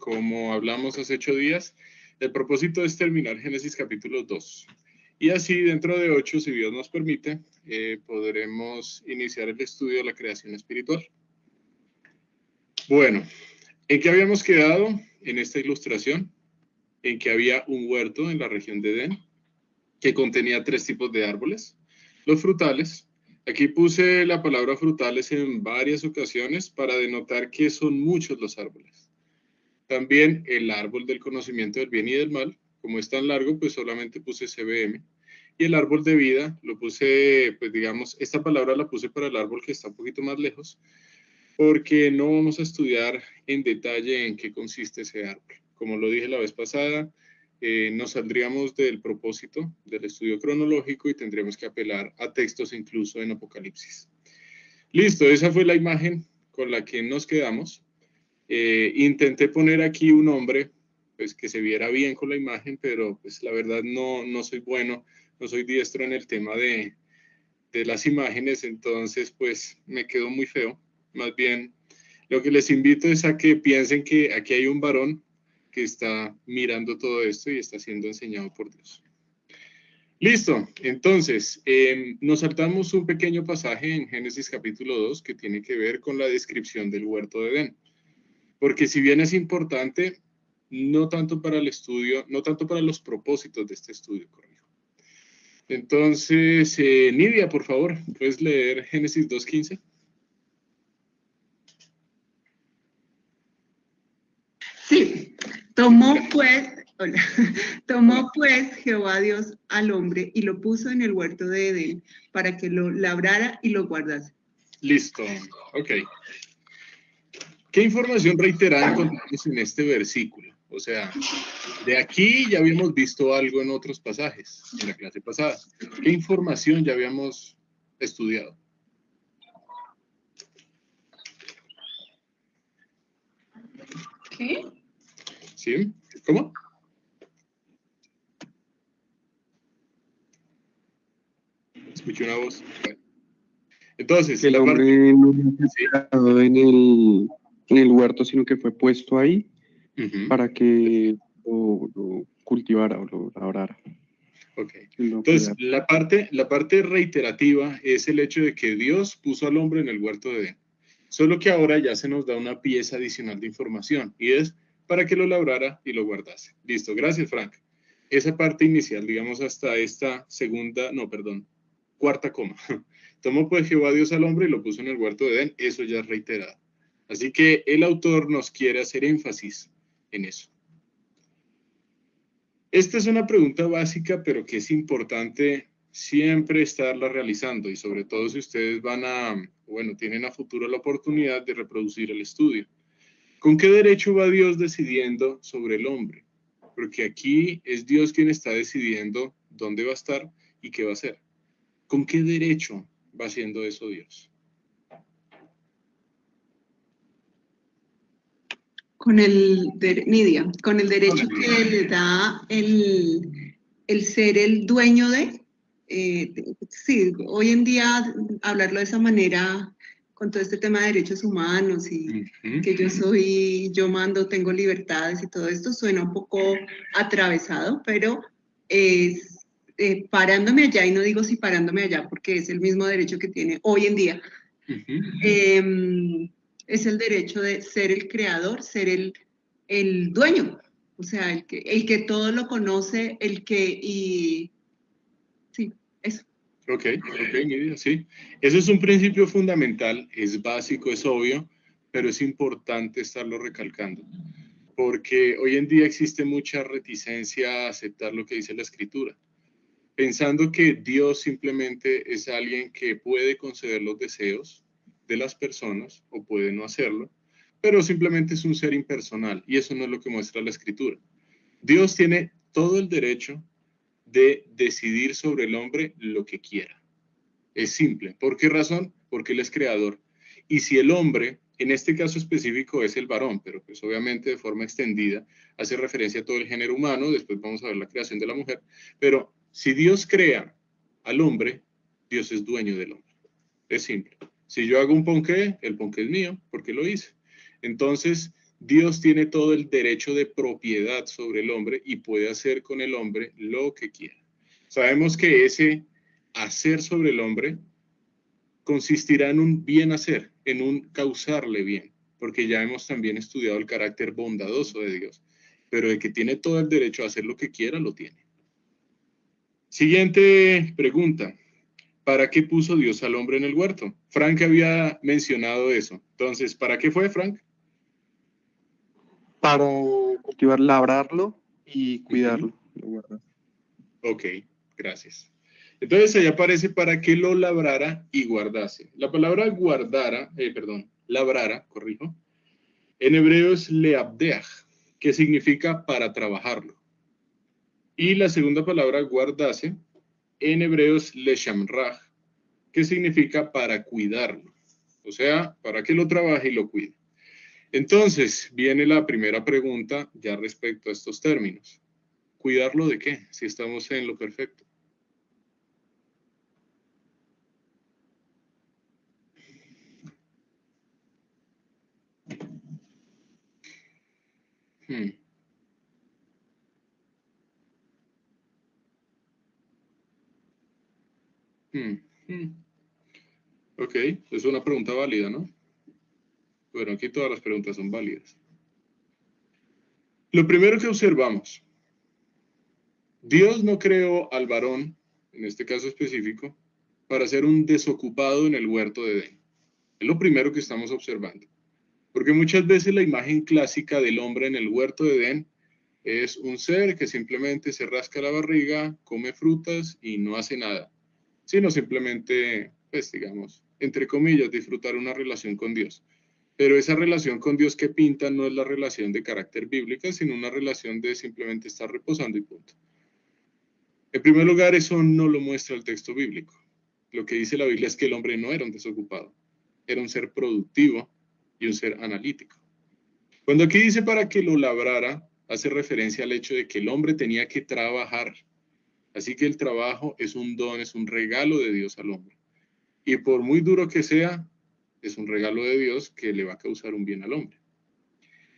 como hablamos hace 8 días, el propósito es terminar Génesis capítulo 2. Y así, dentro de 8, si Dios nos permite, podremos iniciar el estudio de la creación espiritual. Bueno, ¿en qué habíamos quedado en esta ilustración? En que había un huerto en la región de Edén, que contenía 3 tipos de árboles. Los frutales. Aquí puse la palabra frutales en varias ocasiones para denotar que son muchos los árboles. También el árbol del conocimiento del bien y del mal. Como es tan largo, pues solamente puse CBM. Y el árbol de vida lo puse, pues digamos, esta palabra la puse para el árbol que está un poquito más lejos, porque no vamos a estudiar en detalle en qué consiste ese árbol. Como lo dije la vez pasada, nos saldríamos del propósito del estudio cronológico y tendríamos que apelar a textos incluso en Apocalipsis. Listo, esa fue la imagen con la que nos quedamos. Intenté poner aquí un hombre, pues que se viera bien con la imagen, pero pues la verdad no soy bueno, no soy diestro en el tema de las imágenes, entonces pues me quedó muy feo. Más bien, lo que les invito es a que piensen que aquí hay un varón que está mirando todo esto y está siendo enseñado por Dios. Listo, entonces, nos saltamos un pequeño pasaje en Génesis capítulo 2 que tiene que ver con la descripción del huerto de Edén. Porque si bien es importante, no tanto para el estudio, no tanto para los propósitos de este estudio, corrijo. Entonces, Nidia, por favor, ¿puedes leer Génesis 2:15? Sí, tomó pues Jehová Dios al hombre y lo puso en el huerto de Edén para que lo labrara y lo guardase. Listo, ok. ¿Qué información reiterada encontramos en este versículo? O sea, de aquí ya habíamos visto algo en otros pasajes, en la clase pasada. ¿Qué información ya habíamos estudiado? ¿Qué? ¿Sí? ¿Cómo? Escuché una voz. Entonces, el hombre no fue creado en el huerto, sino que fue puesto ahí para que lo cultivara o lo labrara. Ok. Entonces, la parte reiterativa es el hecho de que Dios puso al hombre en el huerto de Edén. Solo que ahora ya se nos da una pieza adicional de información y es para que lo labrara y lo guardase. Listo, gracias, Frank. Esa parte inicial, digamos hasta esta cuarta coma. Tomó pues Jehová Dios al hombre y lo puso en el huerto de Edén, eso ya es reiterado. Así que el autor nos quiere hacer énfasis en eso. Esta es una pregunta básica, pero que es importante siempre estarla realizando y sobre todo si ustedes tienen a futuro la oportunidad de reproducir el estudio. ¿Con qué derecho va Dios decidiendo sobre el hombre? Porque aquí es Dios quien está decidiendo dónde va a estar y qué va a hacer. ¿Con qué derecho va haciendo eso Dios? Con el derecho que le da el ser el dueño de. Sí, hoy en día hablarlo de esa manera, con todo este tema de derechos humanos y que yo mando, tengo libertades y todo esto, suena un poco atravesado, pero parándome allá, y no digo si parándome allá porque es el mismo derecho que tiene hoy en día, es el derecho de ser el creador, ser el dueño, o sea, el que todo lo conoce, sí, eso. Ok, Nidia, sí. Eso es un principio fundamental, es básico, es obvio, pero es importante estarlo recalcando, porque hoy en día existe mucha reticencia a aceptar lo que dice la Escritura, pensando que Dios simplemente es alguien que puede conceder los deseos de las personas o puede no hacerlo, pero simplemente es un ser impersonal y eso no es lo que muestra la Escritura. Dios tiene todo el derecho de decidir sobre el hombre lo que quiera. Es simple. ¿Por qué razón? Porque Él es creador. Y si el hombre, en este caso específico es el varón, pero pues obviamente de forma extendida, hace referencia a todo el género humano, después vamos a ver la creación de la mujer, pero si Dios crea al hombre, Dios es dueño del hombre. Es simple. Si yo hago un ponqué, el ponqué es mío, porque lo hice. Entonces, Dios tiene todo el derecho de propiedad sobre el hombre y puede hacer con el hombre lo que quiera. Sabemos que ese hacer sobre el hombre consistirá en un bien hacer, en un causarle bien, porque ya hemos también estudiado el carácter bondadoso de Dios, pero el que tiene todo el derecho a hacer lo que quiera, lo tiene. Siguiente pregunta. ¿Para qué puso Dios al hombre en el huerto? Frank había mencionado eso. Entonces, ¿para qué fue, Frank? Para cultivar, labrarlo y cuidarlo. Ok, gracias. Entonces, ahí aparece para que lo labrara y guardase. La palabra labrara, corrijo, en hebreo es leabdeach, que significa para trabajarlo. Y la segunda palabra, guardase, en hebreo es leshamrach, que significa para cuidarlo. O sea, para que lo trabaje y lo cuide. Entonces, viene la primera pregunta ya respecto a estos términos. ¿Cuidarlo de qué? Si estamos en lo perfecto. Ok, es una pregunta válida, ¿no? Bueno, aquí todas las preguntas son válidas. Lo primero que observamos, Dios no creó al varón, en este caso específico, para ser un desocupado en el huerto de Edén. Es lo primero que estamos observando. Porque muchas veces la imagen clásica del hombre en el huerto de Edén es un ser que simplemente se rasca la barriga, come frutas y no hace nada, sino simplemente, pues digamos, entre comillas, disfrutar una relación con Dios. Pero esa relación con Dios que pinta no es la relación de carácter bíblica, sino una relación de simplemente estar reposando y punto. En primer lugar, eso no lo muestra el texto bíblico. Lo que dice la Biblia es que el hombre no era un desocupado, era un ser productivo y un ser analítico. Cuando aquí dice para que lo labrara, hace referencia al hecho de que el hombre tenía que trabajar. Así que el trabajo es un don, es un regalo de Dios al hombre. Y por muy duro que sea, es un regalo de Dios que le va a causar un bien al hombre.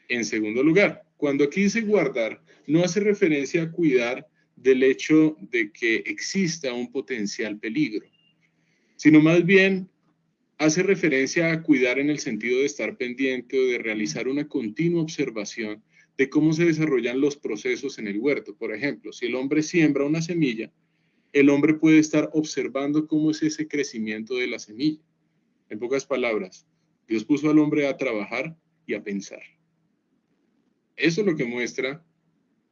En segundo lugar, cuando aquí dice guardar, no hace referencia a cuidar del hecho de que exista un potencial peligro, sino más bien hace referencia a cuidar en el sentido de estar pendiente o de realizar una continua observación de cómo se desarrollan los procesos en el huerto. Por ejemplo, si el hombre siembra una semilla, el hombre puede estar observando cómo es ese crecimiento de la semilla. En pocas palabras, Dios puso al hombre a trabajar y a pensar. Eso es lo que muestra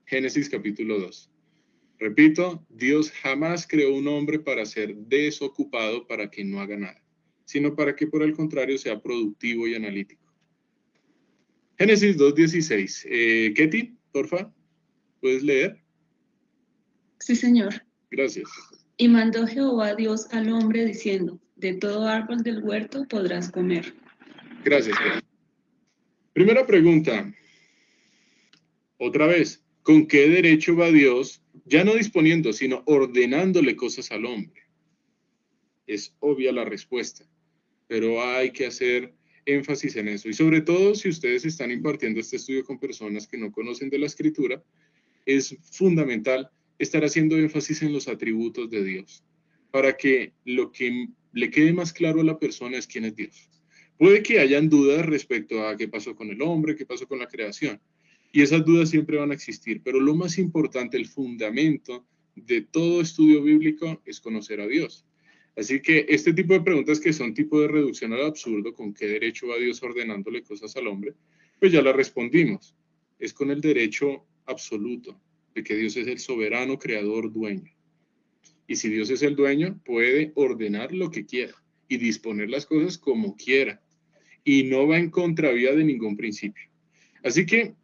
Génesis capítulo 2. Repito, Dios jamás creó un hombre para ser desocupado, para que no haga nada, sino para que por el contrario sea productivo y analítico. Génesis 2:16. Ketty, porfa, ¿puedes leer? Sí, señor. Gracias. Y mandó Jehová Dios al hombre diciendo, de todo árbol del huerto podrás comer. Gracias, Ketty. Primera pregunta. Otra vez, ¿con qué derecho va Dios, ya no disponiendo, sino ordenándole cosas al hombre? Es obvia la respuesta, pero hay que hacer énfasis en eso. Y sobre todo, si ustedes están impartiendo este estudio con personas que no conocen de la Escritura, es fundamental estar haciendo énfasis en los atributos de Dios, para que lo que le quede más claro a la persona es quién es Dios. Puede que hayan dudas respecto a qué pasó con el hombre, qué pasó con la creación, y esas dudas siempre van a existir, pero lo más importante, el fundamento de todo estudio bíblico es conocer a Dios. Así que este tipo de preguntas que son tipo de reducción al absurdo, ¿con qué derecho va Dios ordenándole cosas al hombre? Pues ya la respondimos. Es con el derecho absoluto de que Dios es el soberano, creador, dueño. Y si Dios es el dueño, puede ordenar lo que quiera y disponer las cosas como quiera. Y no va en contravía de ningún principio. Así que,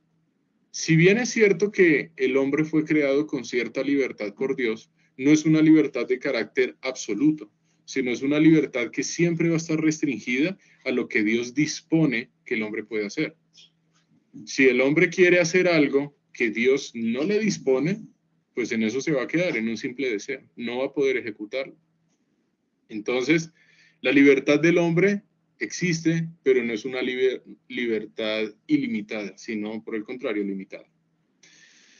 si bien es cierto que el hombre fue creado con cierta libertad por Dios, no es una libertad de carácter absoluto, sino es una libertad que siempre va a estar restringida a lo que Dios dispone que el hombre puede hacer. Si el hombre quiere hacer algo que Dios no le dispone, pues en eso se va a quedar, en un simple deseo, no va a poder ejecutarlo. Entonces, la libertad del hombre existe, pero no es una libertad ilimitada, sino por el contrario, limitada.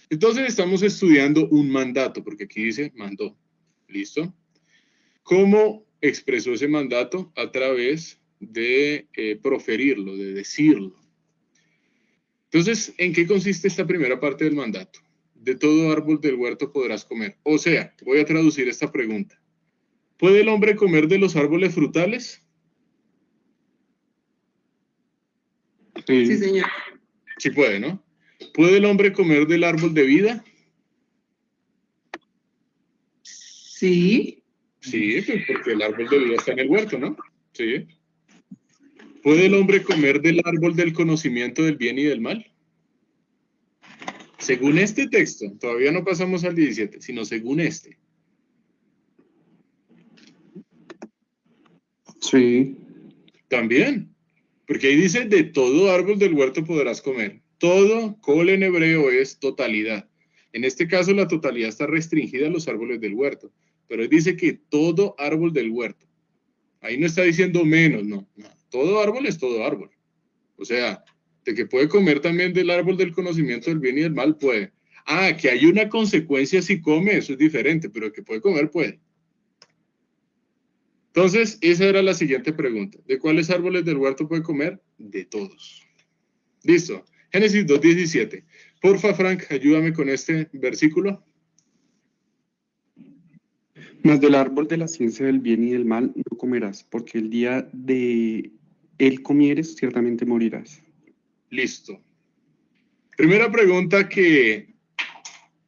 Entonces estamos estudiando un mandato, porque aquí dice mandó. ¿Listo? ¿Cómo expresó ese mandato? A través de proferirlo, de decirlo. Entonces, ¿en qué consiste esta primera parte del mandato? De todo árbol del huerto podrás comer. O sea, voy a traducir esta pregunta. ¿Puede el hombre comer de los árboles frutales? Sí, señor. Sí puede, ¿no? ¿Puede el hombre comer del árbol de vida? Sí. Sí, pues porque el árbol de vida está en el huerto, ¿no? Sí. ¿Puede el hombre comer del árbol del conocimiento del bien y del mal? Según este texto, todavía no pasamos al 17, sino según este. Sí. También, porque ahí dice, de todo árbol del huerto podrás comer. Todo, col en hebreo, es totalidad. En este caso, la totalidad está restringida a los árboles del huerto, pero él dice que todo árbol del huerto. Ahí no está diciendo menos, no. Todo árbol es todo árbol. O sea, de que puede comer también del árbol del conocimiento del bien y del mal, puede. Ah, que hay una consecuencia si come, eso es diferente, pero que puede comer, puede. Entonces, esa era la siguiente pregunta. ¿De cuáles árboles del huerto puede comer? De todos. Listo. Génesis 2:17. Porfa, Frank, ayúdame con este versículo. Mas del árbol de la ciencia del bien y del mal no comerás, porque el día de él comieres, ciertamente morirás. Listo. Primera pregunta que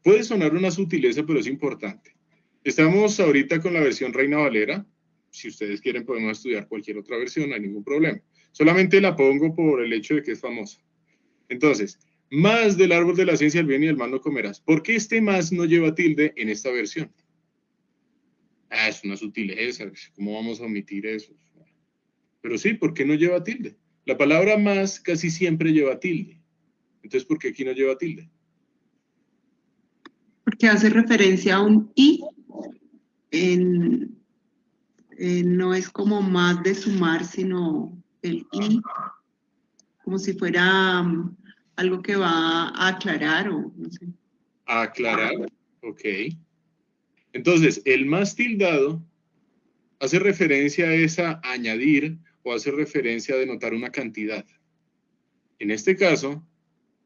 puede sonar una sutileza, pero es importante. Estamos ahorita con la versión Reina Valera. Si ustedes quieren, podemos estudiar cualquier otra versión, no hay ningún problema. Solamente la pongo por el hecho de que es famosa. Entonces, más del árbol de la ciencia del bien y del mal no comerás. ¿Por qué este más no lleva tilde en esta versión? Ah, es una sutileza. ¿Cómo vamos a omitir eso? Pero sí, ¿por qué no lleva tilde? La palabra más casi siempre lleva tilde. Entonces, ¿por qué aquí no lleva tilde? Porque hace referencia a un y, no es como más de sumar, sino el y, como si fuera algo que va a aclarar o no sé. A aclarar, ok. Entonces, el más tildado hace referencia a esa añadir o hace referencia a denotar una cantidad. En este caso,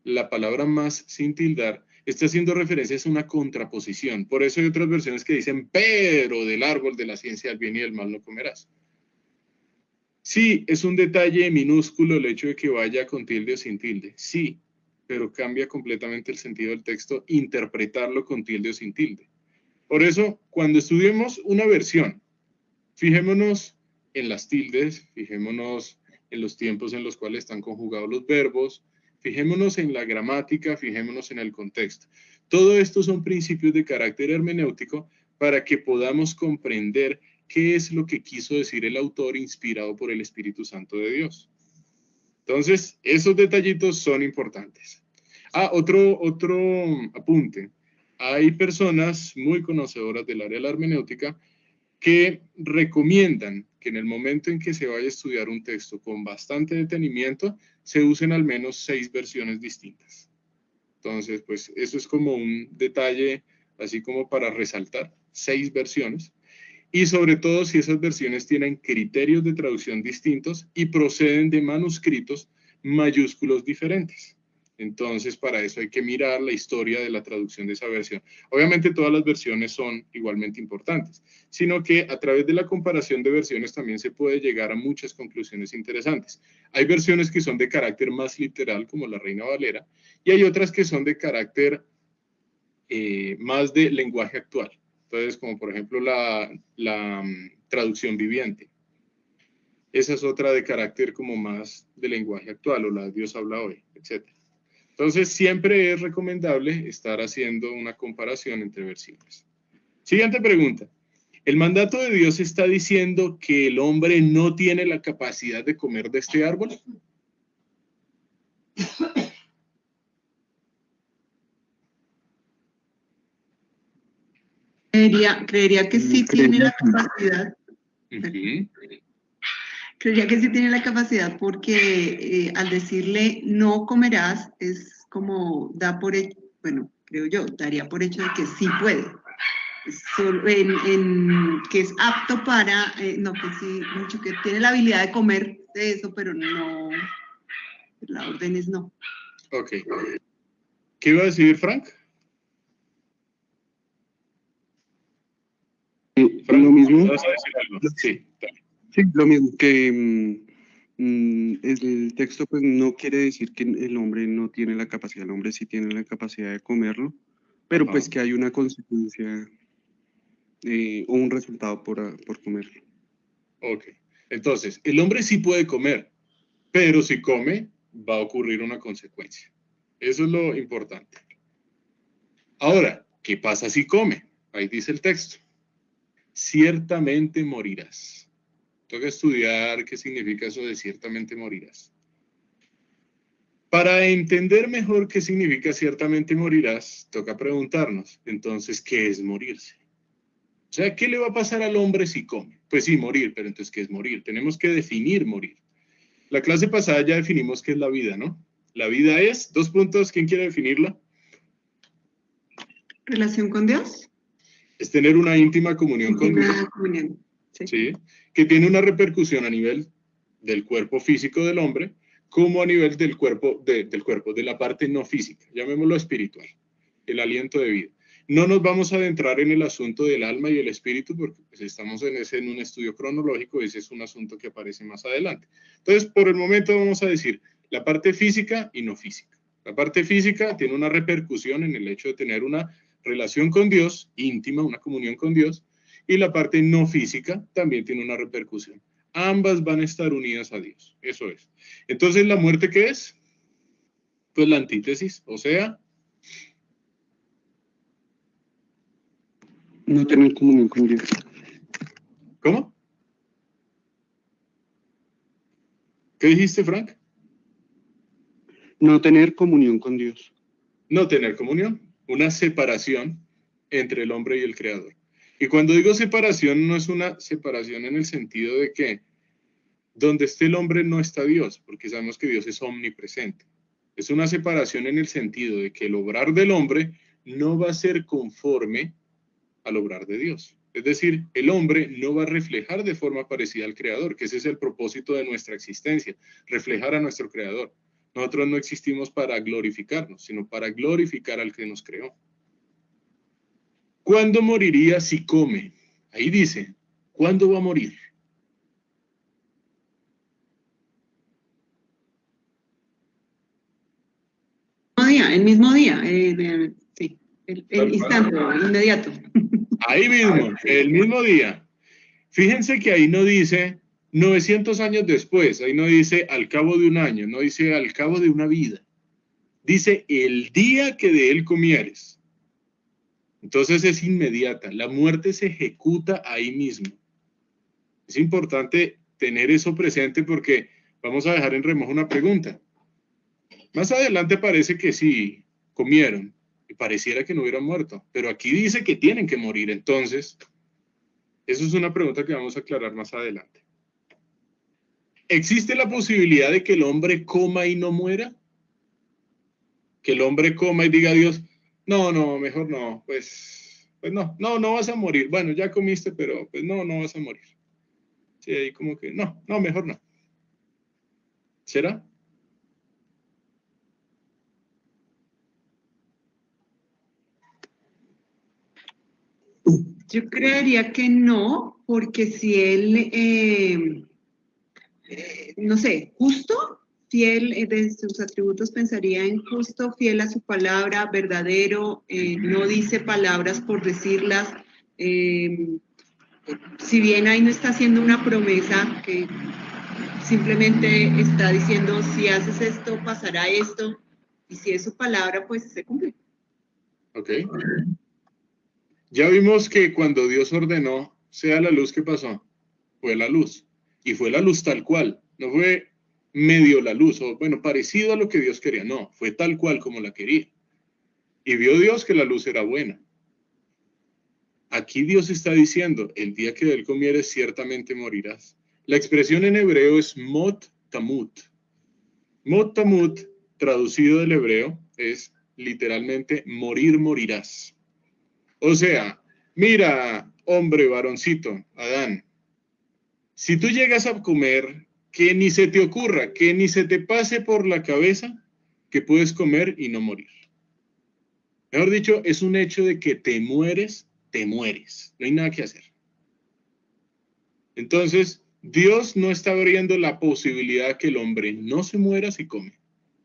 la palabra más sin tildar está haciendo referencia a una contraposición. Por eso hay otras versiones que dicen, pero del árbol de la ciencia del bien y del mal no comerás. Sí, es un detalle minúsculo el hecho de que vaya con tilde o sin tilde. Sí, pero cambia completamente el sentido del texto interpretarlo con tilde o sin tilde. Por eso, cuando estudiemos una versión, fijémonos en las tildes, fijémonos en los tiempos en los cuales están conjugados los verbos, fijémonos en la gramática, fijémonos en el contexto. Todo esto son principios de carácter hermenéutico para que podamos comprender qué es lo que quiso decir el autor inspirado por el Espíritu Santo de Dios. Entonces, esos detallitos son importantes. Ah, otro apunte. Hay personas muy conocedoras del área de la hermenéutica que recomiendan que en el momento en que se vaya a estudiar un texto con bastante detenimiento, se usen al menos 6 versiones distintas. Entonces, pues eso es como un detalle, así como para resaltar, 6 versiones. Y sobre todo si esas versiones tienen criterios de traducción distintos y proceden de manuscritos mayúsculos diferentes. Entonces, para eso hay que mirar la historia de la traducción de esa versión. Obviamente todas las versiones son igualmente importantes, sino que a través de la comparación de versiones también se puede llegar a muchas conclusiones interesantes. Hay versiones que son de carácter más literal, como la Reina Valera, y hay otras que son de carácter más de lenguaje actual. Entonces, como por ejemplo la traducción viviente. Esa es otra de carácter como más de lenguaje actual, o la Dios habla hoy, etc. Entonces, siempre es recomendable estar haciendo una comparación entre versiones. Siguiente pregunta. ¿El mandato de Dios está diciendo que el hombre no tiene la capacidad de comer de este árbol? Creería que sí tiene la capacidad. Creería que sí tiene la capacidad porque al decirle no comerás es como da por hecho, bueno, creo yo, daría por hecho de que sí puede. Que es apto para, no, que sí, mucho que tiene la habilidad de comer de eso, pero no, la orden es no. Ok. ¿Qué iba a decir Frank? Frank, Lo mismo. ¿vas a decir algo? Sí, dale. Sí, lo mismo que el texto pues no quiere decir que el hombre no tiene la capacidad, el hombre sí tiene la capacidad de comerlo, pero Ajá. pues que hay una consecuencia o un resultado por comerlo. Ok. Entonces, el hombre sí puede comer, pero si come, va a ocurrir una consecuencia. Eso es lo importante. Ahora, ¿qué pasa si come? Ahí dice el texto. Ciertamente morirás. Toca estudiar qué significa eso de ciertamente morirás. Para entender mejor qué significa ciertamente morirás, toca preguntarnos, entonces, ¿qué es morirse? O sea, ¿qué le va a pasar al hombre si come? Pues sí, morir, pero entonces, ¿qué es morir? Tenemos que definir morir. La clase pasada ya definimos qué es la vida, ¿no? La vida es, dos puntos, ¿quién quiere definirla? ¿Relación con Dios? Es tener una íntima comunión con Dios. Íntima comunión, sí. ¿Sí? Que tiene una repercusión a nivel del cuerpo físico del hombre, como a nivel del cuerpo, de la parte no física, llamémoslo espiritual, el aliento de vida. No nos vamos a adentrar en el asunto del alma y el espíritu, porque pues, estamos en un estudio cronológico, ese es un asunto que aparece más adelante. Entonces, por el momento vamos a decir la parte física y no física. La parte física tiene una repercusión en el hecho de tener una relación con Dios, íntima, una comunión con Dios, y la parte no física también tiene una repercusión. Ambas van a estar unidas a Dios, eso es. Entonces, ¿la muerte qué es? Pues la antítesis, o sea, No tener comunión con Dios. ¿cómo? ¿Qué dijiste, Frank? No tener comunión con Dios. No tener comunión, una separación entre el hombre y el creador. Y cuando digo separación, no es una separación en el sentido de que donde esté el hombre no está Dios, porque sabemos que Dios es omnipresente. Es una separación en el sentido de que el obrar del hombre no va a ser conforme al obrar de Dios. Es decir, el hombre no va a reflejar de forma parecida al creador, que ese es el propósito de nuestra existencia, reflejar a nuestro creador. Nosotros no existimos para glorificarnos, sino para glorificar al que nos creó. ¿Cuándo moriría si come? Ahí dice, ¿cuándo va a morir? El mismo día, sí, el instante, inmediato. Ahí mismo, el mismo día. Fíjense que ahí no dice 900 años después, ahí no dice al cabo de un año, no dice al cabo de una vida. Dice el día que de él comieres. Entonces es inmediata, la muerte se ejecuta ahí mismo. Es importante tener eso presente porque vamos a dejar en remojo una pregunta. Más adelante parece que sí comieron y pareciera que no hubieran muerto, pero aquí dice que tienen que morir, entonces eso es una pregunta que vamos a aclarar más adelante. ¿Existe la posibilidad de que el hombre coma y no muera? Que el hombre coma y diga a Dios, no, no, mejor no, pues no, no vas a morir. Bueno, ya comiste, pero pues no vas a morir. Sí, ahí como que, no, mejor no. ¿Será? Yo creería que no, porque si él, no sé, justo, fiel de sus atributos pensaría en justo, fiel a su palabra, verdadero, no dice palabras por decirlas. Si bien ahí no está haciendo una promesa, que simplemente está diciendo, si haces esto, pasará esto, y si es su palabra, pues se cumple. Ok. Ya vimos que cuando Dios ordenó, sea la luz que pasó, fue la luz. Y fue la luz tal cual. No fue medio la luz, o bueno, parecido a lo que Dios quería. No, fue tal cual como la quería. Y vio Dios que la luz era buena. Aquí Dios está diciendo, el día que de él comieres, ciertamente morirás. La expresión en hebreo es mot tamut. Mot tamut, traducido del hebreo, es literalmente morir, morirás. O sea, mira, hombre, varoncito, Adán, si tú llegas a comer, que ni se te ocurra, que ni se te pase por la cabeza que puedes comer y no morir. Mejor dicho, es un hecho de que te mueres, no hay nada que hacer. Entonces, Dios no está abriendo la posibilidad que el hombre no se muera si come.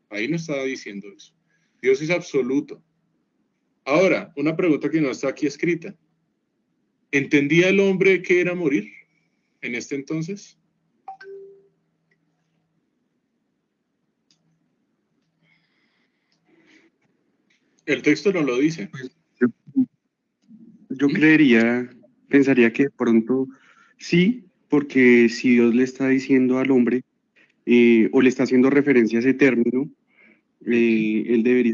Ahí no estaba diciendo eso. Dios es absoluto. Ahora, una pregunta que no está aquí escrita. ¿Entendía el hombre qué era morir en este entonces? El texto no lo dice. Yo pensaría que de pronto sí, porque si Dios le está diciendo al hombre, o le está haciendo referencia a ese término, él debería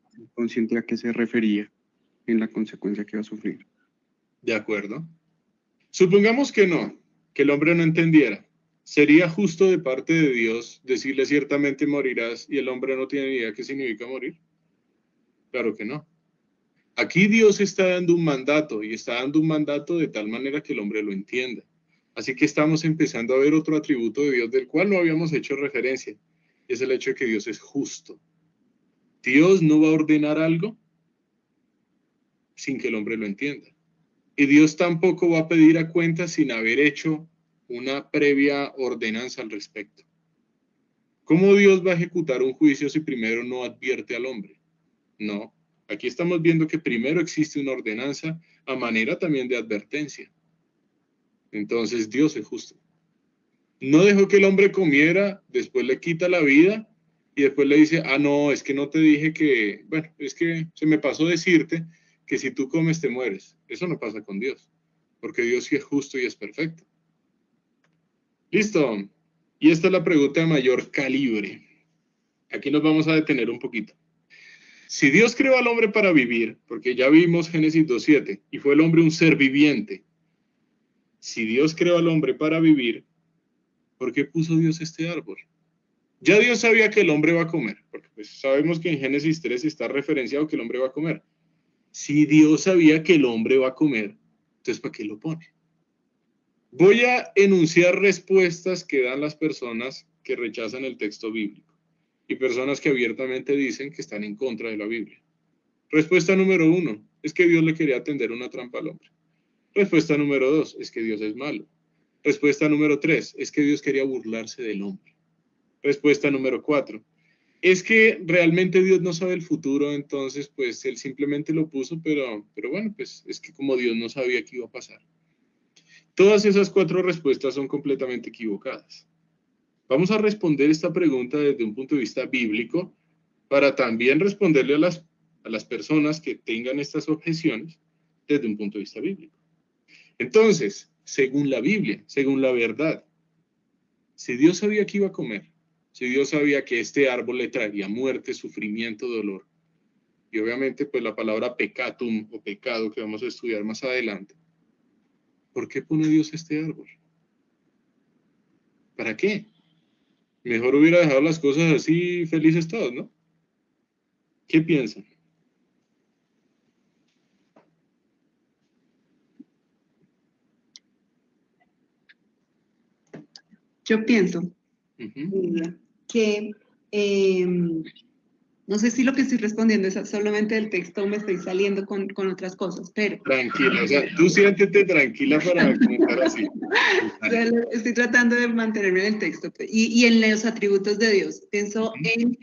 ser consciente a qué se refería en la consecuencia que va a sufrir. De acuerdo. Supongamos que no, que el hombre no entendiera. ¿Sería justo de parte de Dios decirle ciertamente morirás y el hombre no tiene ni idea qué significa morir? Claro que no. Aquí Dios está dando un mandato y está dando un mandato de tal manera que el hombre lo entienda. Así que estamos empezando a ver otro atributo de Dios del cual no habíamos hecho referencia. Es el hecho de que Dios es justo. Dios no va a ordenar algo sin que el hombre lo entienda. Y Dios tampoco va a pedir a cuenta sin haber hecho una previa ordenanza al respecto. ¿Cómo Dios va a ejecutar un juicio si primero no advierte al hombre? No. Aquí estamos viendo que primero existe una ordenanza a manera también de advertencia. Entonces Dios es justo. No dejó que el hombre comiera, después le quita la vida y después le dice, no, es que no te dije que, bueno, es que se me pasó decirte que si tú comes te mueres. Eso no pasa con Dios, porque Dios sí es justo y es perfecto. Listo. Y esta es la pregunta de mayor calibre. Aquí nos vamos a detener un poquito. Si Dios creó al hombre para vivir, porque ya vimos Génesis 2:7, y fue el hombre un ser viviente. Si Dios creó al hombre para vivir, ¿por qué puso Dios este árbol? Ya Dios sabía que el hombre va a comer, porque pues sabemos que en Génesis 3 está referenciado que el hombre va a comer. Si Dios sabía que el hombre va a comer, entonces ¿para qué lo pone? Voy a enunciar respuestas que dan las personas que rechazan el texto bíblico y personas que abiertamente dicen que están en contra de la Biblia. Respuesta número 1, es que Dios le quería tender una trampa al hombre. Respuesta número 2, es que Dios es malo. Respuesta número 3, es que Dios quería burlarse del hombre. Respuesta número 4, es que realmente Dios no sabe el futuro, entonces pues Él simplemente lo puso, pero bueno, pues es que como Dios no sabía qué iba a pasar. Todas esas 4 respuestas son completamente equivocadas. Vamos a responder esta pregunta desde un punto de vista bíblico para también responderle a las personas que tengan estas objeciones desde un punto de vista bíblico. Entonces, según la Biblia, según la verdad, si Dios sabía que iba a comer, si Dios sabía que este árbol le traería muerte, sufrimiento, dolor, y obviamente pues la palabra peccatum o pecado que vamos a estudiar más adelante, ¿por qué pone Dios este árbol? ¿Para qué? Mejor hubiera dejado las cosas así felices todos, ¿no? ¿Qué piensan? Yo pienso que no sé si lo que estoy respondiendo es solamente del texto o me estoy saliendo con otras cosas, pero... Tranquila, o sea, tú siéntete tranquila para comentar así. Estoy tratando de mantenerme en el texto y en los atributos de Dios. Pienso en,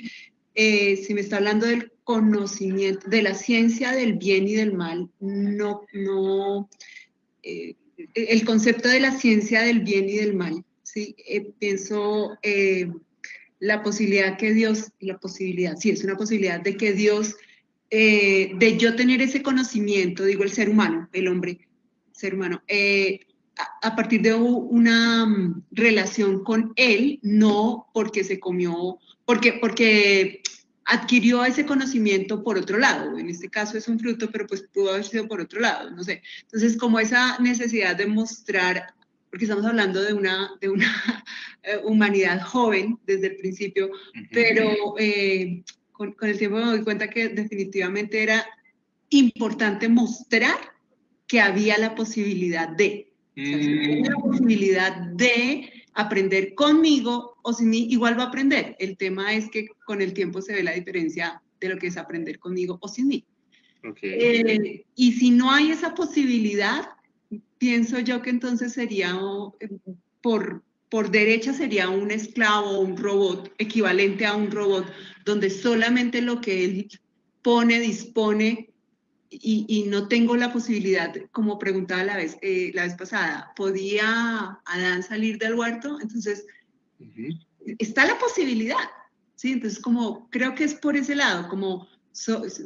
si me está hablando del conocimiento, de la ciencia del bien y del mal, el concepto de la ciencia del bien y del mal, ¿sí? Pienso la posibilidad que Dios, sí, es una posibilidad de que Dios, de yo tener ese conocimiento, digo el ser humano, el hombre, ser humano, a partir de una relación con él, no porque se comió, porque adquirió ese conocimiento por otro lado. En este caso es un fruto, pero pues pudo haber sido por otro lado, no sé. Entonces, como esa necesidad de mostrar porque estamos hablando de una humanidad joven desde el principio, pero con el tiempo me doy cuenta que definitivamente era importante mostrar que había la posibilidad de, la posibilidad de aprender conmigo o sin mí, igual va a aprender. El tema es que con el tiempo se ve la diferencia de lo que es aprender conmigo o sin mí. Okay. Y si no hay esa posibilidad, pienso yo que entonces sería, por derecha sería un esclavo o un robot, equivalente a un robot, donde solamente lo que él pone, dispone, y no tengo la posibilidad, como preguntaba la vez pasada, ¿podía Adán salir del huerto? Entonces, está la posibilidad, ¿sí? Entonces, como creo que es por ese lado, como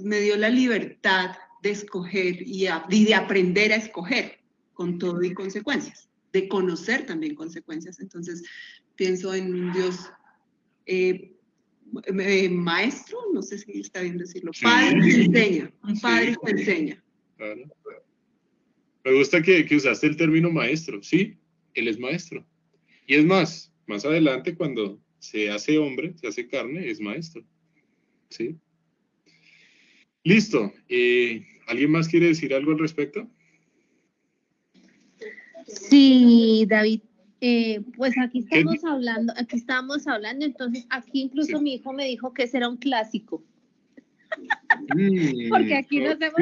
me dio la libertad de escoger y de aprender a escoger con todo y consecuencias, de conocer también consecuencias. Entonces, pienso en un Dios maestro, no sé si está bien decirlo, Sí. padre que enseña, un padre Sí. que enseña. Claro. Me gusta que usaste el término maestro, sí, él es maestro. Y es más adelante cuando se hace hombre, se hace carne, es maestro, ¿sí? Listo. ¿Alguien más quiere decir algo al respecto? Sí, David. Pues aquí estamos hablando, entonces aquí incluso Sí. mi hijo me dijo que ese era un clásico. Porque aquí nos hemos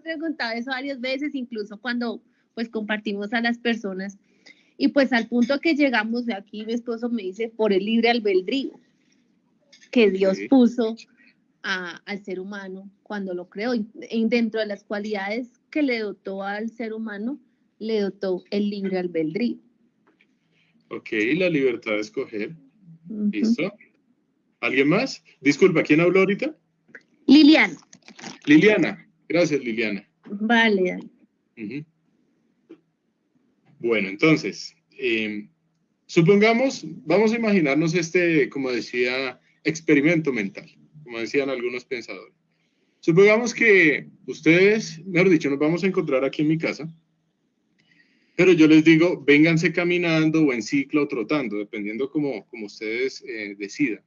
preguntado eso varias veces, incluso cuando pues compartimos a las personas. Y pues al punto que llegamos, de aquí mi esposo me dice, por el libre albedrío que Dios puso al ser humano cuando lo creó. Y dentro de las cualidades que le dotó al ser humano, le dotó el libre albedrío. Ok, la libertad de escoger. ¿Listo? ¿Alguien más? Disculpa, ¿quién habló ahorita? Liliana. Liliana. Gracias, Liliana. Vale. Bueno, entonces, supongamos, vamos a imaginarnos como decía, experimento mental, como decían algunos pensadores. Supongamos que ustedes, mejor dicho, nos vamos a encontrar aquí en mi casa, pero yo les digo, vénganse caminando o en ciclo o trotando, dependiendo como ustedes decidan.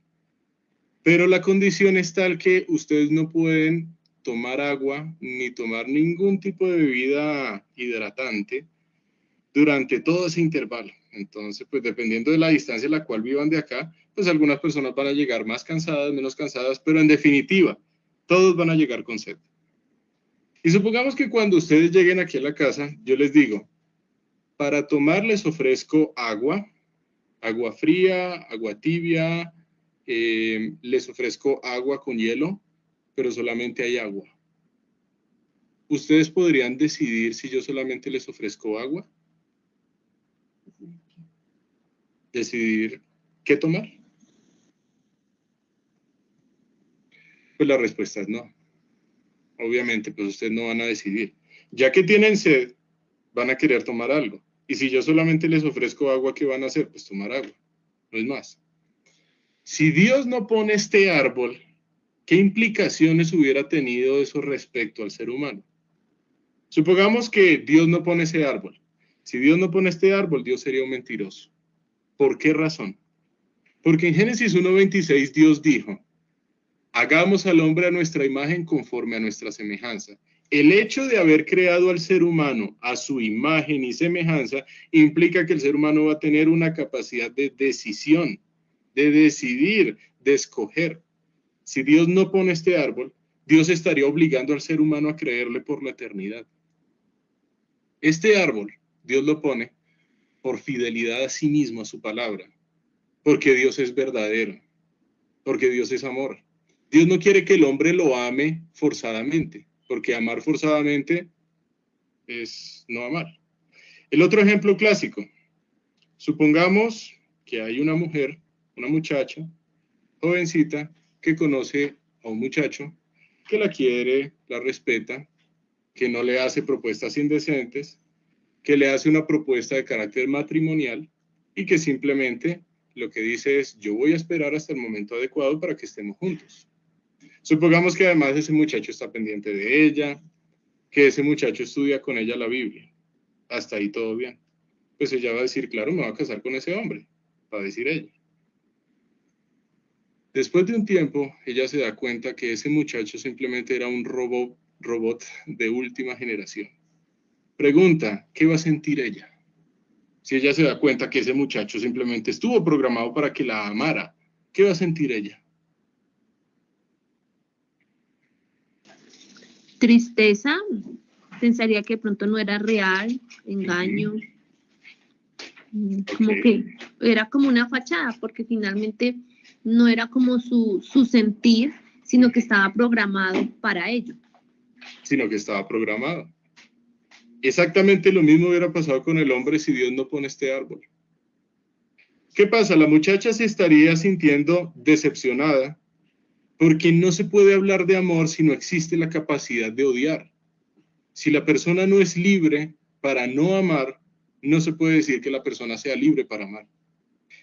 Pero la condición es tal que ustedes no pueden tomar agua ni tomar ningún tipo de bebida hidratante durante todo ese intervalo. Entonces, pues dependiendo de la distancia a la cual vivan de acá, pues algunas personas van a llegar más cansadas, menos cansadas, pero en definitiva, todos van a llegar con sed. Y supongamos que cuando ustedes lleguen aquí a la casa, yo les digo, para tomar les ofrezco agua fría, agua tibia, les ofrezco agua con hielo, pero solamente hay agua. ¿Ustedes podrían decidir si yo solamente les ofrezco agua? ¿Decidir qué tomar? Pues la respuesta es no. Obviamente, pues ustedes no van a decidir. Ya que tienen sed, van a querer tomar algo. Y si yo solamente les ofrezco agua, ¿qué van a hacer? Pues tomar agua, no es más. Si Dios no pone este árbol, ¿qué implicaciones hubiera tenido eso respecto al ser humano? Supongamos que Dios no pone ese árbol. Si Dios no pone este árbol, Dios sería un mentiroso. ¿Por qué razón? Porque en Génesis 1:26 Dios dijo, hagamos al hombre a nuestra imagen conforme a nuestra semejanza. El hecho de haber creado al ser humano a su imagen y semejanza implica que el ser humano va a tener una capacidad de decisión, de decidir, de escoger. Si Dios no pone este árbol, Dios estaría obligando al ser humano a creerle por la eternidad. Este árbol, Dios lo pone por fidelidad a sí mismo, a su palabra, porque Dios es verdadero, porque Dios es amor. Dios no quiere que el hombre lo ame forzadamente, porque amar forzadamente es no amar. El otro ejemplo clásico, supongamos que hay una mujer, una muchacha, jovencita, que conoce a un muchacho que la quiere, la respeta, que no le hace propuestas indecentes, que le hace una propuesta de carácter matrimonial y que simplemente lo que dice es, yo voy a esperar hasta el momento adecuado para que estemos juntos. Supongamos que además ese muchacho está pendiente de ella, que ese muchacho estudia con ella la Biblia. hasta ahí todo bien. Pues ella va a decir, claro, me voy a casar con ese hombre, va a decir ella. Después de un tiempo, ella se da cuenta que ese muchacho simplemente era un robot de última generación. Pregunta, ¿qué va a sentir ella? Si ella se da cuenta que ese muchacho simplemente estuvo programado para que la amara, ¿qué va a sentir ella? Tristeza, pensaría que de pronto no era real, engaño. Como que era como una fachada, porque finalmente no era como su sentir, sino que estaba programado para ello. Sino que estaba programado. Exactamente lo mismo hubiera pasado con el hombre si Dios no pone este árbol. ¿Qué pasa? La muchacha se estaría sintiendo decepcionada porque no se puede hablar de amor si no existe la capacidad de odiar. Si la persona no es libre para no amar, no se puede decir que la persona sea libre para amar.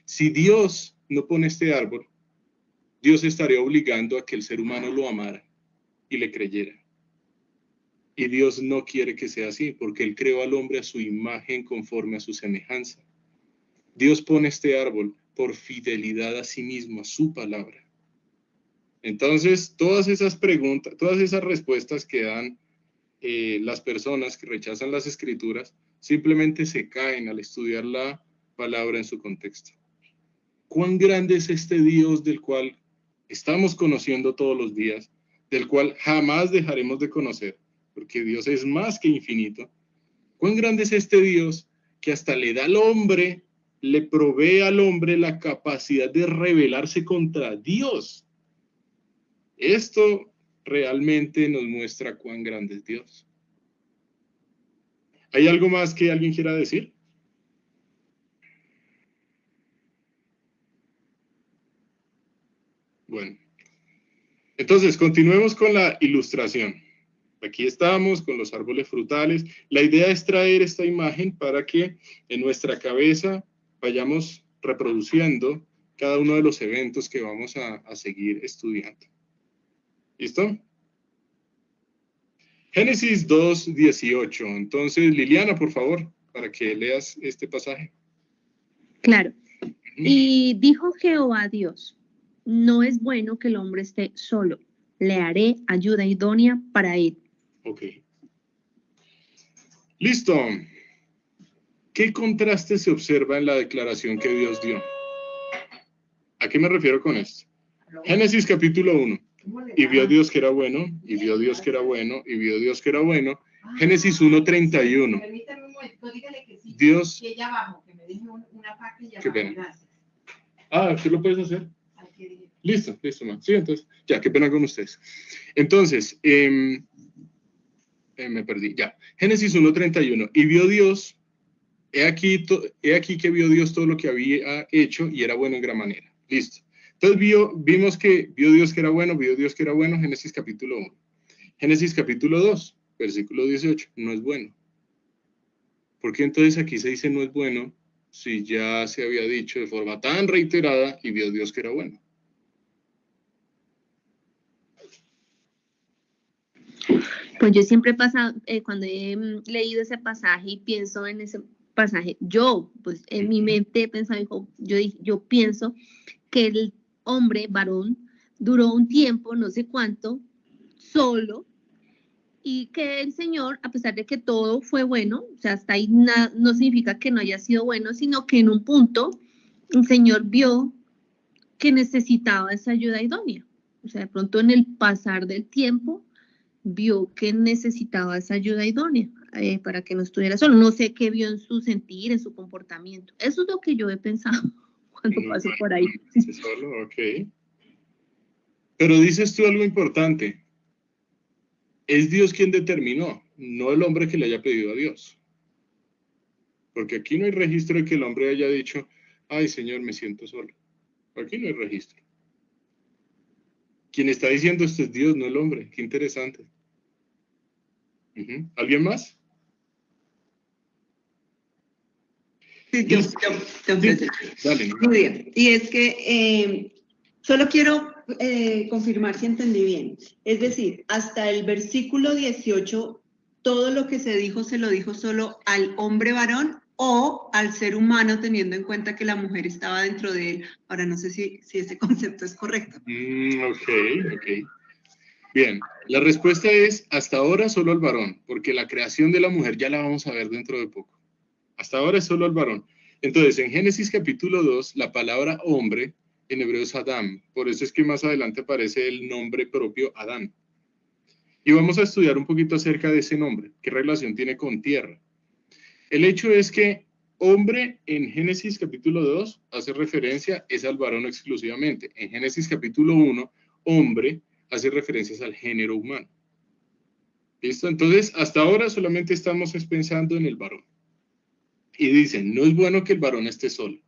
Si Dios no pone este árbol, Dios estaría obligando a que el ser humano lo amara y le creyera. Y Dios no quiere que sea así, porque Él creó al hombre a su imagen conforme a su semejanza. Dios pone este árbol por fidelidad a sí mismo, a su palabra. Entonces, todas esas preguntas, todas esas respuestas que dan las personas que rechazan las escrituras, simplemente se caen al estudiar la palabra en su contexto. ¿Cuán grande es este Dios del cual estamos conociendo todos los días, del cual jamás dejaremos de conocer? Porque Dios es más que infinito. ¿Cuán grande es este Dios que hasta le da al hombre, le provee al hombre la capacidad de rebelarse contra Dios? Esto realmente nos muestra cuán grande es Dios. ¿Hay algo más que alguien quiera decir? Bueno, entonces continuemos con la ilustración. Aquí estamos con los árboles frutales. La idea es traer esta imagen para que en nuestra cabeza vayamos reproduciendo cada uno de los eventos que vamos a seguir estudiando. ¿Listo? Génesis 2:18. Entonces, Liliana, por favor, para que leas este pasaje. Claro. Y dijo Jehová a Dios, no es bueno que el hombre esté solo, le haré ayuda idónea para él. Ok. Listo. ¿Qué contraste se observa en la declaración que Dios dio? ¿A qué me refiero con esto? Génesis capítulo 1. Y vio Dios que era bueno, y vio Dios que era bueno, y vio Dios que era bueno. Génesis 1:31. Dios... Qué pena. ¿Tú lo puedes hacer? Listo, ma. Sí, entonces, ya, qué pena con ustedes. Entonces, me perdí, ya. Génesis 1:31. Y vio Dios, he aquí que vio Dios todo lo que había hecho y era bueno en gran manera. Listo. Entonces vimos que vio Dios que era bueno, Génesis capítulo 1. Génesis capítulo 2, versículo 18, no es bueno. ¿Por qué entonces aquí se dice no es bueno si ya se había dicho de forma tan reiterada y vio Dios que era bueno? Pues yo siempre he pasado, cuando he leído ese pasaje y pienso en ese pasaje, yo, pues en mi mente he pensado, yo pienso que el hombre, varón, duró un tiempo, no sé cuánto, solo, y que el Señor, a pesar de que todo fue bueno, o sea, hasta ahí no significa que no haya sido bueno, sino que en un punto el Señor vio que necesitaba esa ayuda idónea. O sea, de pronto en el pasar del tiempo, vio que necesitaba esa ayuda idónea para que no estuviera solo. No sé qué vio en su sentir, en su comportamiento. Eso es lo que yo he pensado cuando paso por ahí. Solo, ok. Pero dices tú algo importante. Es Dios quien determinó, no el hombre que le haya pedido a Dios. Porque aquí no hay registro de que el hombre haya dicho, ay, Señor, me siento solo. Aquí no hay registro. Quien está diciendo esto es Dios, no el hombre. Qué interesante. ¿Alguien más? Sí, Dale, ¿no? Muy bien. Y es que solo quiero confirmar si entendí bien. Es decir, hasta el versículo 18 todo lo que se lo dijo solo al hombre varón o al ser humano, teniendo en cuenta que la mujer estaba dentro de él. Ahora no sé si ese concepto es correcto. Ok. Bien, la respuesta es hasta ahora solo al varón, porque la creación de la mujer ya la vamos a ver dentro de poco. Hasta ahora es solo al varón. Entonces, en Génesis capítulo 2, la palabra hombre en hebreo es Adam. Por eso es que más adelante aparece el nombre propio Adán. Y vamos a estudiar un poquito acerca de ese nombre, qué relación tiene con tierra. El hecho es que hombre en Génesis capítulo 2 hace referencia es al varón exclusivamente. En Génesis capítulo 1, hombre hace referencias al género humano. ¿Listo? Entonces, hasta ahora solamente estamos pensando en el varón. Y dicen, no es bueno que el varón esté solo.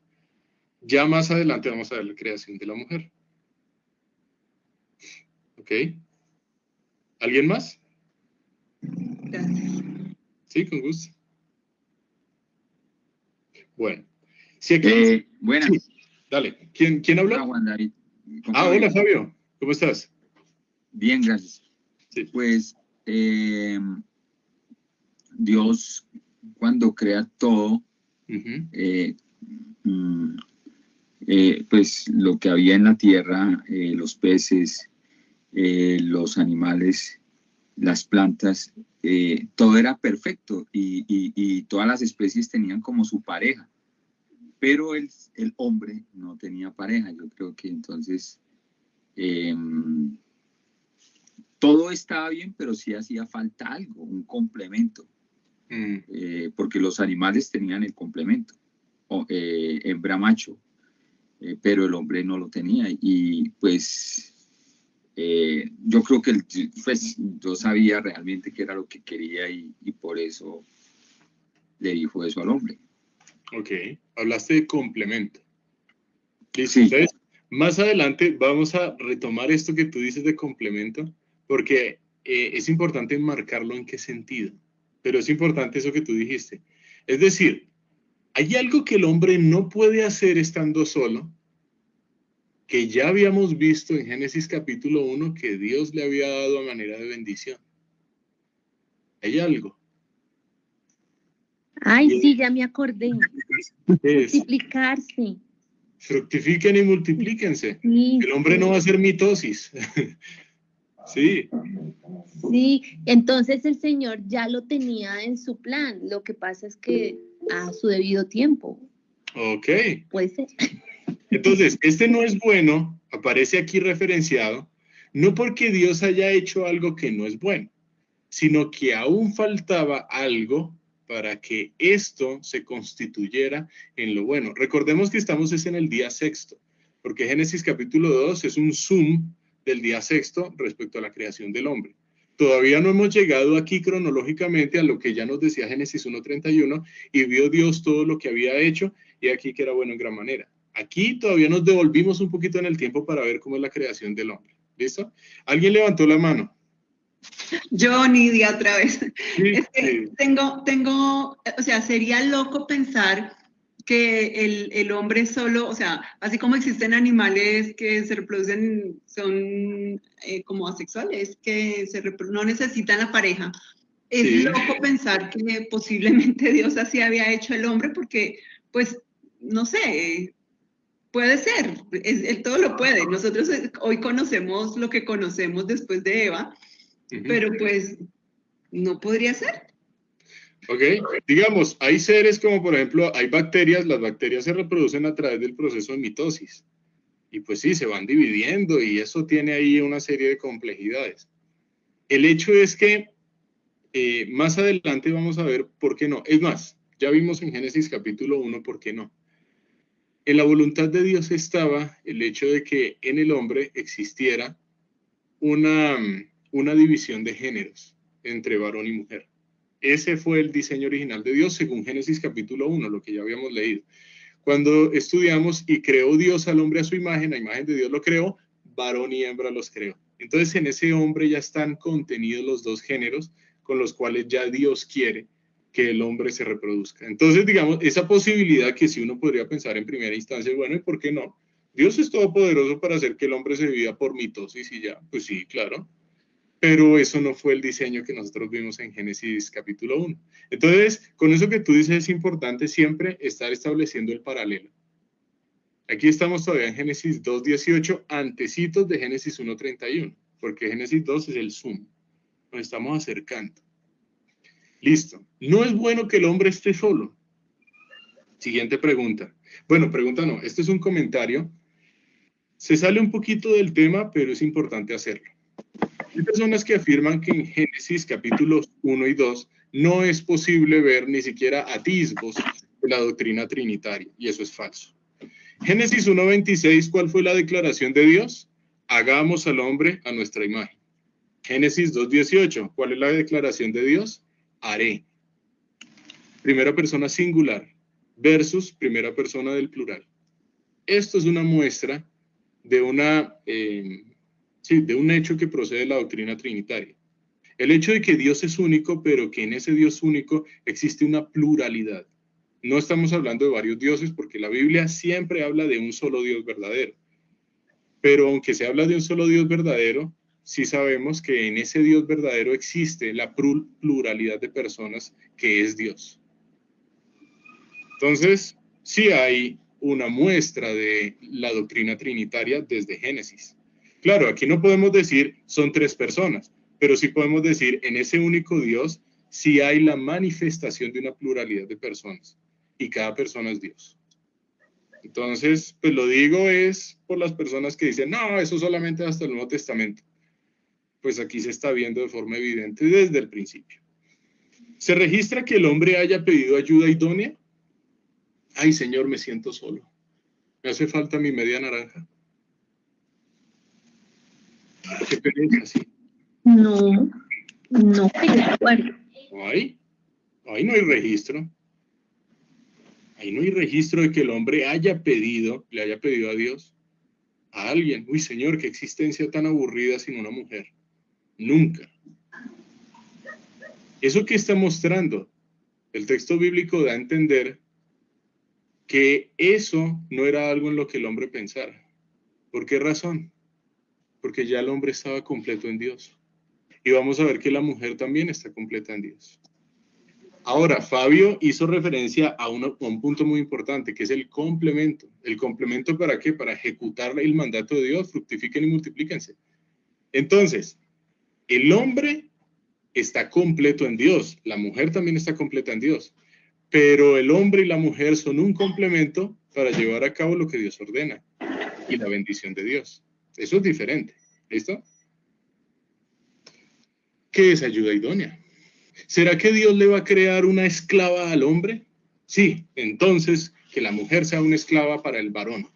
Ya más adelante vamos a ver la creación de la mujer. ¿Ok? ¿Alguien más? Gracias. Sí, con gusto. Bueno. Si aquí... Buenas. Sí, dale. ¿Quién habla? Hola, Juan David. Hola, Fabio. ¿Cómo estás? Bien, gracias. Sí. Pues Dios, cuando crea todo, pues lo que había en la tierra, los peces, los animales, las plantas, todo era perfecto y todas las especies tenían como su pareja, pero el hombre no tenía pareja. Yo creo que entonces todo estaba bien, pero sí hacía falta algo, un complemento, porque los animales tenían el complemento, hembra macho, pero el hombre no lo tenía. Y pues yo creo que pues, yo sabía realmente qué era lo que quería y por eso le dijo eso al hombre. Ok, hablaste de complemento. Listo, Sí. entonces, más adelante vamos a retomar esto que tú dices de complemento, porque es importante marcarlo en qué sentido, pero es importante eso que tú dijiste. Es decir, hay algo que el hombre no puede hacer estando solo, que ya habíamos visto en Génesis capítulo 1 que Dios le había dado a manera de bendición. Hay algo. Ay, sí, ya me acordé. ¿Qué es? Multiplicarse. Fructifiquen y multiplíquense. Sí, El hombre no va a hacer mitosis. Sí. Sí, entonces el Señor ya lo tenía en su plan. Lo que pasa es que a su debido tiempo. Ok. Puede ser. Entonces, este no es bueno, aparece aquí referenciado, no porque Dios haya hecho algo que no es bueno, sino que aún faltaba algo para que esto se constituyera en lo bueno. Recordemos que estamos en el día sexto, porque Génesis capítulo 2 es un zoom del día sexto respecto a la creación del hombre. Todavía no hemos llegado aquí cronológicamente a lo que ya nos decía Génesis 1:31, y vio Dios todo lo que había hecho, y aquí que era bueno en gran manera. Aquí todavía nos devolvimos un poquito en el tiempo para ver cómo es la creación del hombre. ¿Listo? ¿Alguien levantó la mano? Yo, Nidia, otra vez. Sí, Es que o sea, sería loco pensar que el hombre solo, o sea, así como existen animales que se reproducen, son como asexuales, que no necesitan la pareja. Es sí. loco pensar que posiblemente Dios así había hecho el hombre porque, pues, no sé, puede ser, él todo lo puede. Nosotros hoy conocemos lo que conocemos después de Eva, pero pues no podría ser. Ok, digamos, hay seres como por ejemplo, hay bacterias, las bacterias se reproducen a través del proceso de mitosis. Y pues sí, se van dividiendo y eso tiene ahí una serie de complejidades. El hecho es que más adelante vamos a ver por qué no. Es más, ya vimos en Génesis capítulo 1 por qué no. En la voluntad de Dios estaba el hecho de que en el hombre existiera una división de géneros entre varón y mujer. Ese fue el diseño original de Dios según Génesis capítulo 1, lo que ya habíamos leído. Cuando estudiamos y creó Dios al hombre a su imagen, a imagen de Dios lo creó, varón y hembra los creó. Entonces en ese hombre ya están contenidos los dos géneros con los cuales ya Dios quiere que el hombre se reproduzca. Entonces, digamos, esa posibilidad que si uno podría pensar en primera instancia, bueno, ¿y por qué no? Dios es todopoderoso para hacer que el hombre se viva por mitosis y ya, pues sí, claro. pero eso no fue el diseño que nosotros vimos en Génesis capítulo 1. Entonces, con eso que tú dices es importante siempre estar estableciendo el paralelo. Aquí estamos todavía en Génesis 2:18, antecitos de Génesis 1:31, porque Génesis 2 es el zoom. Nos estamos acercando. Listo. No es bueno que el hombre esté solo. Siguiente pregunta. Bueno, pregunta no. Este es un comentario. Se sale un poquito del tema, pero es importante hacerlo. Hay personas que afirman que en Génesis capítulos 1 y 2 no es posible ver ni siquiera atisbos de la doctrina trinitaria, y eso es falso. Génesis 1:26, ¿cuál fue la declaración de Dios? Hagamos al hombre a nuestra imagen. Génesis 2:18, ¿cuál es la declaración de Dios? Haré. Primera persona singular versus primera persona del plural. Esto es una muestra de de un hecho que procede de la doctrina trinitaria. El hecho de que Dios es único, pero que en ese Dios único existe una pluralidad. No estamos hablando de varios dioses, porque la Biblia siempre habla de un solo Dios verdadero. Pero aunque se habla de un solo Dios verdadero, sí sabemos que en ese Dios verdadero existe la pluralidad de personas que es Dios. Entonces, sí hay una muestra de la doctrina trinitaria desde Génesis. Claro, aquí no podemos decir son tres personas, pero sí podemos decir en ese único Dios sí hay la manifestación de una pluralidad de personas y cada persona es Dios. Entonces, pues lo digo es por las personas que dicen, no, eso solamente hasta el Nuevo Testamento. Pues aquí se está viendo de forma evidente desde el principio. ¿Se registra que el hombre haya pedido ayuda idónea? Ay, Señor, me siento solo. Me hace falta mi media naranja. Qué pereza, sí. No estoy de acuerdo. Ahí no hay registro. Ahí no hay registro de que el hombre le haya pedido a Dios, a alguien. Uy, Señor, qué existencia tan aburrida sin una mujer. Nunca. ¿Eso qué está mostrando? El texto bíblico da a entender que eso no era algo en lo que el hombre pensara. ¿Por qué razón? Porque ya el hombre estaba completo en Dios. Y vamos a ver que la mujer también está completa en Dios. Ahora, Fabio hizo referencia a un punto muy importante, que es el complemento. ¿El complemento para qué? Para ejecutar el mandato de Dios, fructifiquen y multiplíquense. Entonces, el hombre está completo en Dios, la mujer también está completa en Dios, pero el hombre y la mujer son un complemento para llevar a cabo lo que Dios ordena y la bendición de Dios. Eso es diferente. ¿Listo? ¿Qué es ayuda idónea? ¿Será que Dios le va a crear una esclava al hombre? Sí, entonces que la mujer sea una esclava para el varón.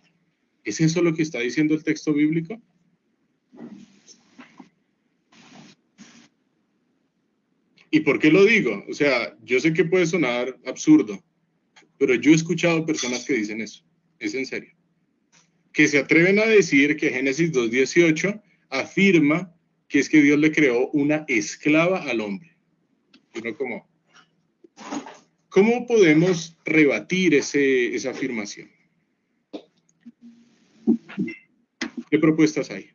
¿Es eso lo que está diciendo el texto bíblico? ¿Y por qué lo digo? O sea, yo sé que puede sonar absurdo, pero yo he escuchado personas que dicen eso. Es en serio. Que se atreven a decir que Génesis 2:18 afirma que es que Dios le creó una esclava al hombre. Uno como, ¿cómo podemos rebatir esa afirmación? ¿Qué propuestas hay?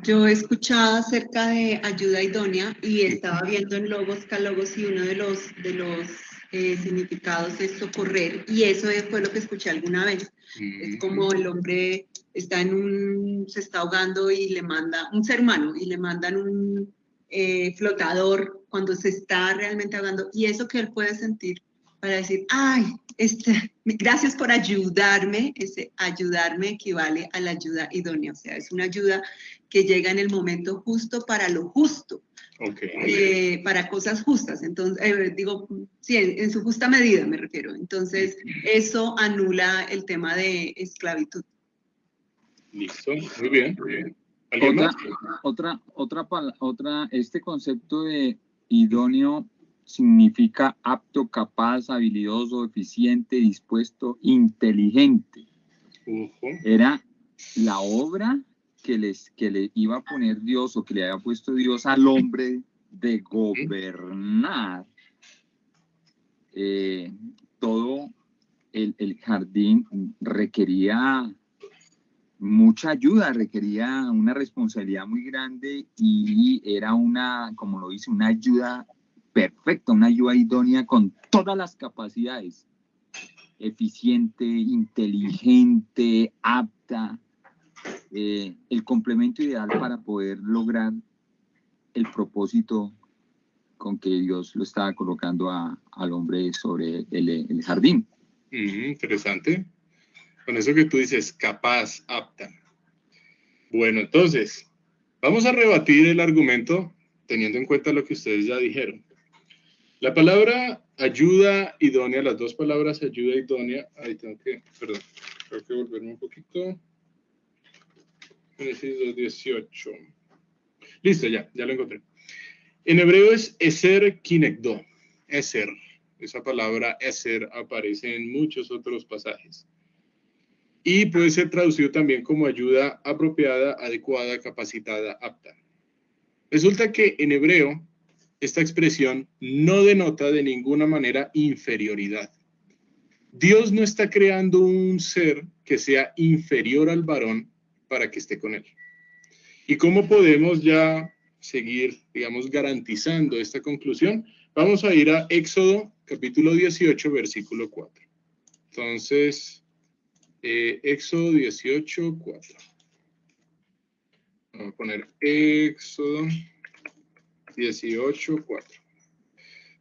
Yo he escuchado acerca de ayuda idónea y estaba viendo en Logos Calogos y uno de los significados es socorrer, y eso fue lo que escuché alguna vez. Es como el hombre se está ahogando y le manda un ser humano y le mandan un flotador cuando se está realmente ahogando, y eso que él puede sentir para decir, ay, gracias por ayudarme. Ese ayudarme equivale a la ayuda idónea, o sea, es una ayuda que llega en el momento justo para lo justo, para cosas justas. Entonces, sí, en su justa medida me refiero. Entonces, eso anula el tema de esclavitud. Listo, muy bien, muy bien. Este concepto de idóneo significa apto, capaz, habilidoso, eficiente, dispuesto, inteligente. Era la obra que le iba a poner Dios, o que le había puesto Dios al hombre, de gobernar todo el jardín. Requería mucha ayuda, requería una responsabilidad muy grande y era una, como lo dice, una ayuda perfecta, una ayuda idónea con todas las capacidades, eficiente, inteligente, apta, el complemento ideal para poder lograr el propósito con que Dios lo estaba colocando al hombre sobre el jardín. Interesante. Con eso que tú dices, capaz, apta. Bueno, entonces, vamos a rebatir el argumento teniendo en cuenta lo que ustedes ya dijeron. La palabra ayuda idónea, las dos palabras ayuda idónea, ahí tengo que volverme un poquito. Génesis 2:18. Listo, ya lo encontré. En hebreo es eser kinekdo, eser. Esa palabra eser aparece en muchos otros pasajes. Y puede ser traducido también como ayuda apropiada, adecuada, capacitada, apta. Resulta que en hebreo esta expresión no denota de ninguna manera inferioridad. Dios no está creando un ser que sea inferior al varón para que esté con él. ¿Y cómo podemos ya seguir, digamos, garantizando esta conclusión? Vamos a ir a Éxodo, capítulo 18, versículo 4. Entonces, Éxodo 18, 4. Vamos a poner Éxodo 18, 4.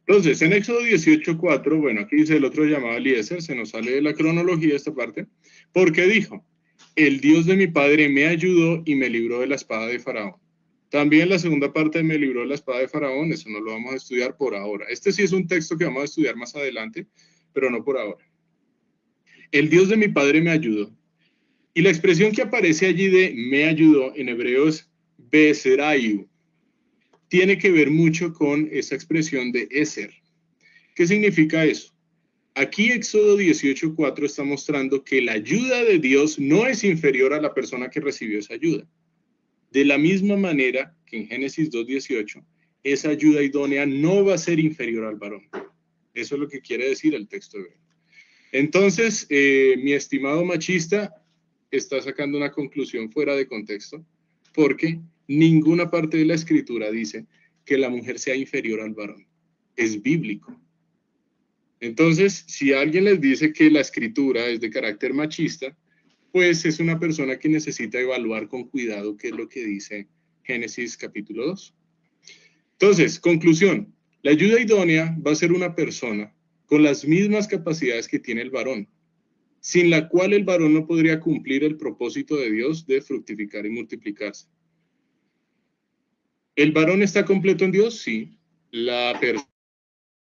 Entonces, en Éxodo 18, 4, bueno, aquí dice el otro llamado Eliezer, se nos sale de la cronología esta parte, porque dijo, el Dios de mi padre me ayudó y me libró de la espada de Faraón. También la segunda parte me libró de la espada de Faraón, eso no lo vamos a estudiar por ahora. Este sí es un texto que vamos a estudiar más adelante, pero no por ahora. El Dios de mi padre me ayudó. Y la expresión que aparece allí de me ayudó en hebreo es Beserayu. Tiene que ver mucho con esa expresión de Eser. ¿Qué significa eso? Aquí Éxodo 18:4 está mostrando que la ayuda de Dios no es inferior a la persona que recibió esa ayuda. De la misma manera que en Génesis 2:18, esa ayuda idónea no va a ser inferior al varón. Eso es lo que quiere decir el texto hebreo. Entonces, mi estimado machista está sacando una conclusión fuera de contexto, porque ninguna parte de la escritura dice que la mujer sea inferior al varón. Es bíblico. Entonces, si alguien les dice que la escritura es de carácter machista, pues es una persona que necesita evaluar con cuidado qué es lo que dice Génesis capítulo 2. Entonces, conclusión, la ayuda idónea va a ser una persona con las mismas capacidades que tiene el varón, sin la cual el varón no podría cumplir el propósito de Dios de fructificar y multiplicarse. ¿El varón está completo en Dios? Sí. La persona